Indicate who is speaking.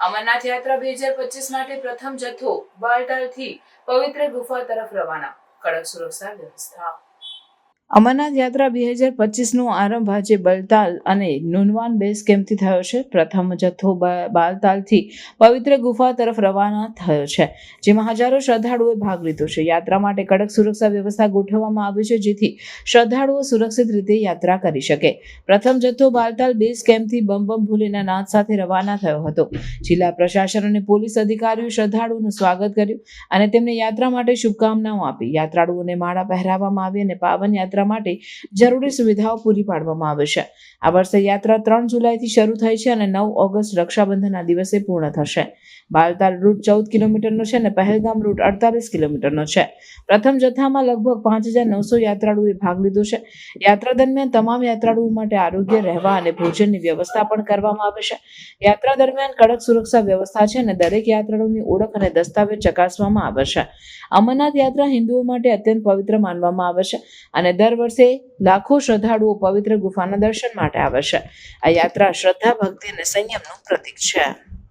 Speaker 1: અમરનાથ યાત્રા 2025 માટે પ્રથમ જથ્થો બાલતાલથી પવિત્ર ગુફા તરફ રવાના, કડક સુરક્ષા વ્યવસ્થા। અમરનાથ યાત્રા 2025નો આરંભ આજે બલતાલ અને નુનવાન બેઝ કેમ્પથી થયો છે। પ્રથમ જથ્થો બાલતાલથી પવિત્ર ગુફા તરફ રવાના થયો છે, જેમાં હજારો શ્રદ્ધાળુઓએ ભાગ લીધો છે। યાત્રા માટે કડક સુરક્ષા વ્યવસ્થા ગોઠવવામાં આવી છે, જેથી શ્રદ્ધાળુઓ સુરક્ષિત રીતે યાત્રા કરી શકે। પ્રથમ જથ્થો બાલતાલ બેઝ કેમ્પથી બમ બમ ભોલેના નાદ સાથે રવાના થયો હતો। જિલ્લા પ્રશાસન અને પોલીસ અધિકારીઓએ શ્રદ્ધાળુઓનું સ્વાગત કર્યું અને તેમને યાત્રા માટે શુભકામનાઓ આપી। યાત્રાળુઓને માળા પહેરાવવામાં આવી અને પાવન યાત્રા માટે જરૂરી સુવિધાઓ પૂરી પાડવામાં આવે છે। આ વર્ષે યાત્રા 3 જુલાઈથી શરૂ થઈ છે અને 9 ઓગસ્ટ રક્ષાબંધનના દિવસે પૂર્ણ થશે। બાલતાલ રૂટ 14 કિલોમીટરનો છે અને પહેલગામ રૂટ 48 કિલોમીટરનો છે। પ્રથમ જથ્થામાં લગભગ 5900 યાત્રાળુઓએ ભાગ લીધો છે। યાત્રા દરમિયાન તમામ યાત્રાળુઓ માટે આરોગ્ય, રહેવા અને ભોજનની વ્યવસ્થા પણ કરવામાં આવે છે। યાત્રા દરમિયાન કડક સુરક્ષા વ્યવસ્થા છે અને દરેક યાત્રાળુની ઓળખ અને દસ્તાવેજ ચકાસવામાં આવે છે। અમરનાથ યાત્રા હિન્દુઓ માટે અત્યંત પવિત્ર માનવામાં આવે છે અને દર વર્ષે લાખો શ્રદ્ધાળુઓ પવિત્ર ગુફાના દર્શન માટે આવે છે। આ યાત્રા શ્રદ્ધા, ભક્તિ અને સંયમનું પ્રતીક છે।